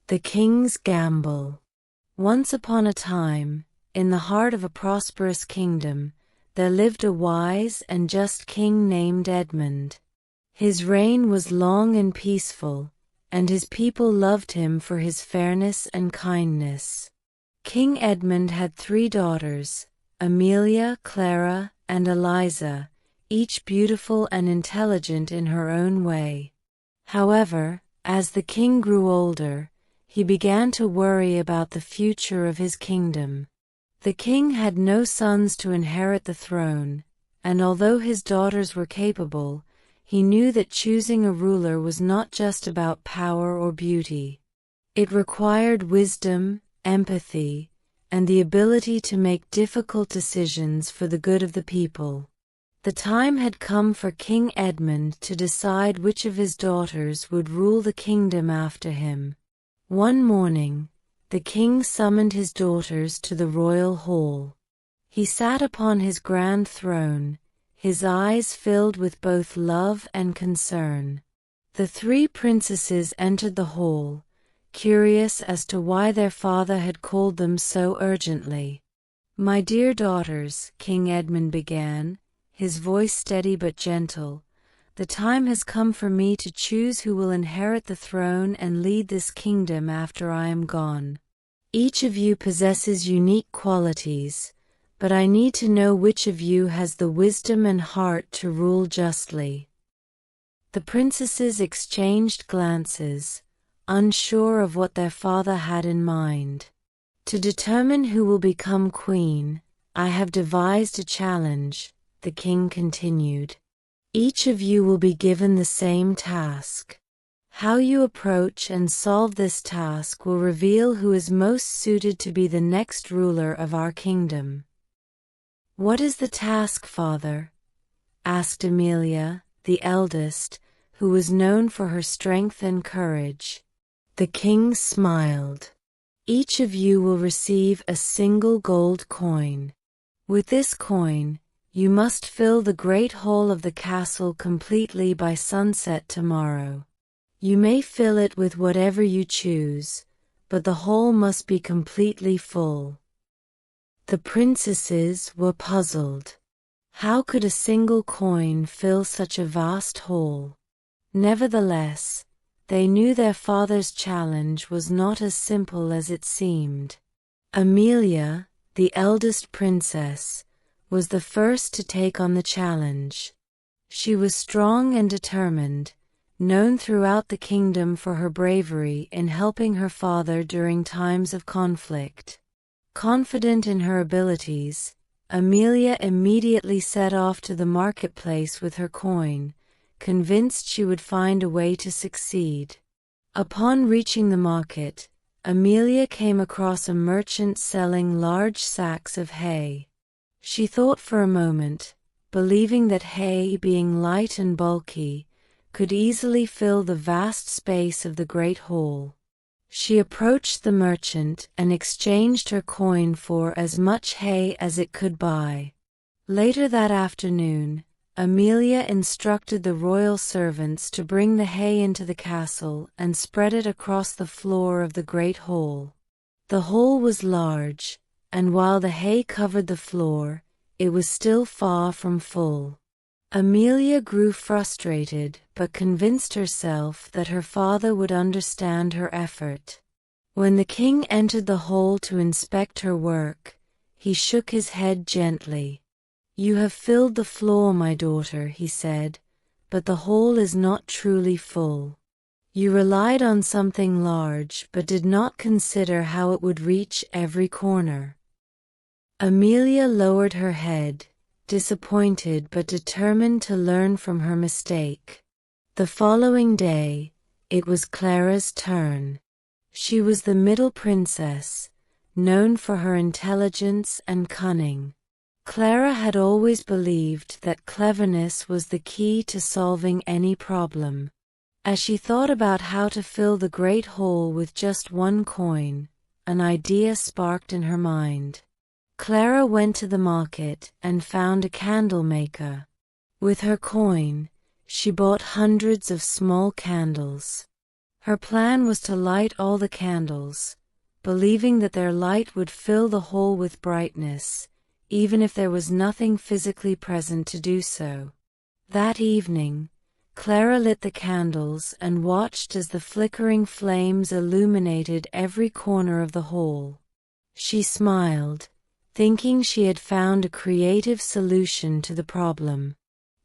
The King's Gamble. Once upon a time, in the heart of a prosperous kingdom, there lived a wise and just king named Edmund. His reign was long and peaceful, and his people loved him for his fairness and kindness. King Edmund had 3 daughters, Amelia, Clara, and Eliza, each beautiful and intelligent in her own way. However, as the king grew older, he began to worry about the future of his kingdom. The king had no sons to inherit the throne, and although his daughters were capable, he knew that choosing a ruler was not just about power or beauty. It required wisdom, empathy, and the ability to make difficult decisions for the good of the people. The time had come for King Edmund to decide which of his daughters would rule the kingdom after him. One morning, the king summoned his daughters to the royal hall. He sat upon his grand throne, his eyes filled with both love and concern. The 3 princesses entered the hall, curious as to why their father had called them so urgently. "My dear daughters," King Edmund began, his voice steady but gentle, "the time has come for me to choose who will inherit the throne and lead this kingdom after I am gone. Each of you possesses unique qualities, but I need to know which of you has the wisdom and heart to rule justly." The princesses exchanged glances, unsure of what their father had in mind. "To determine who will become queen, I have devised a challenge," the king continued. "Each of you will be given the same task. How you approach and solve this task will reveal who is most suited to be the next ruler of our kingdom." "What is the task, father?" asked Amelia, the eldest, who was known for her strength and courage. The king smiled. "Each of you will receive a single gold coin. With this coin, you must fill the great hall of the castle completely by sunset tomorrow. You may fill it with whatever you choose, but the hall must be completely full." The princesses were puzzled. How could a single coin fill such a vast hall? Nevertheless, they knew their father's challenge was not as simple as it seemed. Amelia, the eldest princess, was the first to take on the challenge. She was strong and determined, known throughout the kingdom for her bravery in helping her father during times of conflict. Confident in her abilities, Amelia immediately set off to the marketplace with her coin, convinced she would find a way to succeed. Upon reaching the market, Amelia came across a merchant selling large sacks of hay. She thought for a moment, believing that hay, being light and bulky, could easily fill the vast space of the great hall. She approached the merchant and exchanged her coin for as much hay as it could buy. Later that afternoon, Amelia instructed the royal servants to bring the hay into the castle and spread it across the floor of the great hall. The hall was large, and while the hay covered the floor, it was still far from full. Amelia grew frustrated but convinced herself that her father would understand her effort. When the king entered the hall to inspect her work, he shook his head gently. "You have filled the floor, my daughter," he said, "but the hall is not truly full. You relied on something large but did not consider how it would reach every corner." Amelia lowered her head, disappointed but determined to learn from her mistake. The following day, it was Clara's turn. She was the middle princess, known for her intelligence and cunning. Clara had always believed that cleverness was the key to solving any problem. As she thought about how to fill the great hall with just one coin, an idea sparked in her mind. Clara went to the market and found a candle maker. With her coin, she bought hundreds of small candles. Her plan was to light all the candles, believing that their light would fill the hole with brightness, even if there was nothing physically present to do so. That evening, Clara lit the candles and watched as the flickering flames illuminated every corner of the hole. She smiled, thinking she had found a creative solution to the problem.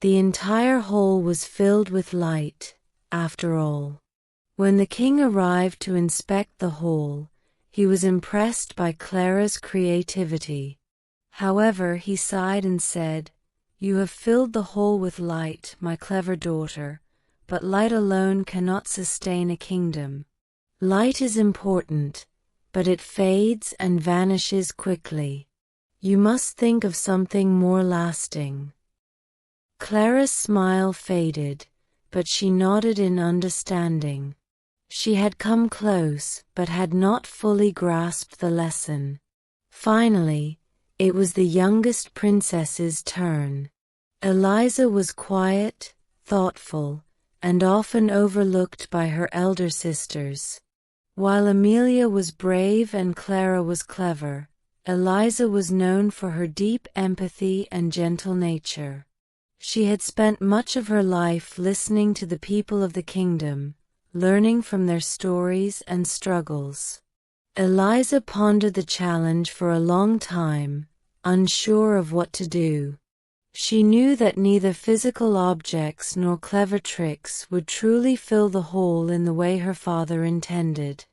The entire hole was filled with light, after all. When the king arrived to inspect the hole, he was impressed by Clara's creativity. However, he sighed and said, "You have filled the hole with light, my clever daughter, but light alone cannot sustain a kingdom. Light is important, but it fades and vanishes quickly. You must think of something more lasting." Clara's smile faded, but she nodded in understanding. She had come close, but had not fully grasped the lesson. Finally, it was the youngest princess's turn. Eliza was quiet, thoughtful, and often overlooked by her elder sisters. While Amelia was brave and Clara was clever, Eliza was known for her deep empathy and gentle nature. She had spent much of her life listening to the people of the kingdom, learning from their stories and struggles. Eliza pondered the challenge for a long time, unsure of what to do. She knew that neither physical objects nor clever tricks would truly fill the hole in the way her father intended.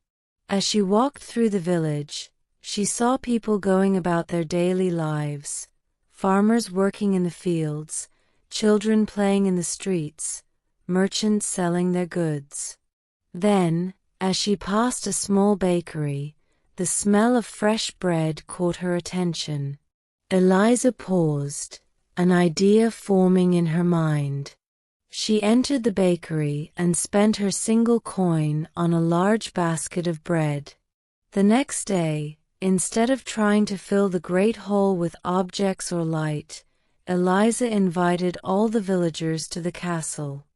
As she walked through the village, she saw people going about their daily lives, farmers working in the fields, children playing in the streets, merchants selling their goods. Then, as she passed a small bakery, the smell of fresh bread caught her attention. Eliza paused, an idea forming in her mind. She entered the bakery and spent her single coin on a large basket of bread. The next day, instead of trying to fill the great hole with objects or light, Eliza invited all the villagers to the castle.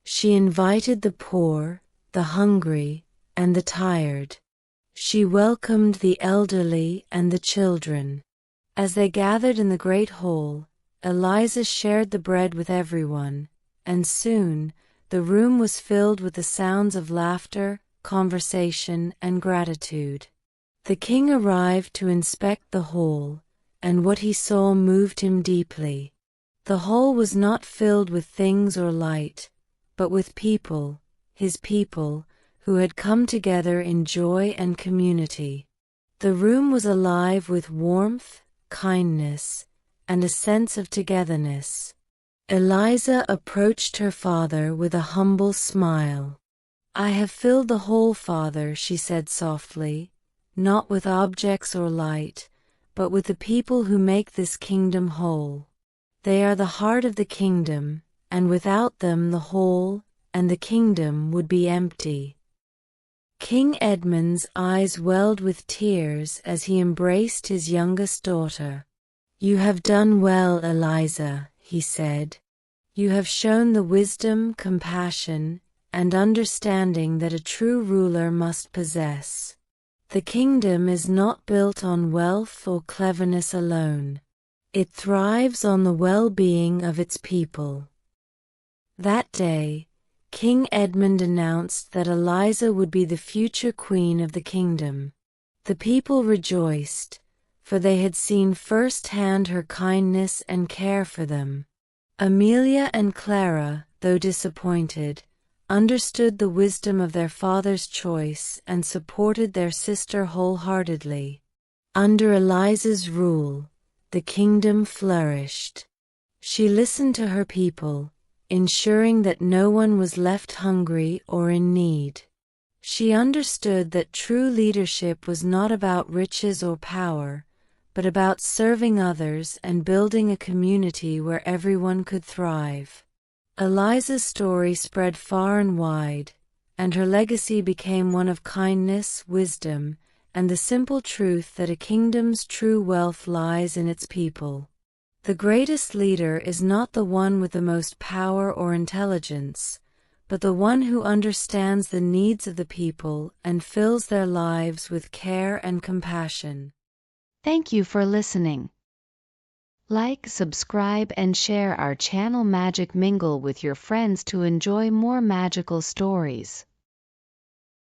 She invited the poor, the hungry, and the tired. She welcomed the elderly and the children. As they gathered in the great hall, Eliza shared the bread with everyone, and soon the room was filled with the sounds of laughter, conversation, and gratitude. The king arrived to inspect the hall, and what he saw moved him deeply. The hall was not filled with things or light, but with people, his people, who had come together in joy and community. The room was alive with warmth, kindness, and a sense of togetherness. Eliza approached her father with a humble smile. "I have filled the hole, father," she said softly, "not with objects or light, but with the people who make this kingdom whole. They are the heart of the kingdom, and without them the whole and the kingdom would be empty." King Edmund's eyes welled with tears as he embraced his youngest daughter. "You have done well, Eliza," he said. "You have shown the wisdom, compassion, and understanding that a true ruler must possess. The kingdom is not built on wealth or cleverness alone. It thrives on the well-being of its people." That day, King Edmund announced that Eliza would be the future queen of the kingdom. The people rejoiced, for they had seen firsthand her kindness and care for them. Amelia and Clara, though disappointed, understood the wisdom of their father's choice and supported their sister wholeheartedly. Under Eliza's rule, the kingdom flourished. She listened to her people, ensuring that no one was left hungry or in need. She understood that true leadership was not about riches or power, but about serving others and building a community where everyone could thrive. Eliza's story spread far and wide, and her legacy became one of kindness, wisdom, and the simple truth that a kingdom's true wealth lies in its people. The greatest leader is not the one with the most power or intelligence, but the one who understands the needs of the people and fills their lives with care and compassion. Thank you for listening. Like, subscribe, and share our channel Magic Mingle with your friends to enjoy more magical stories.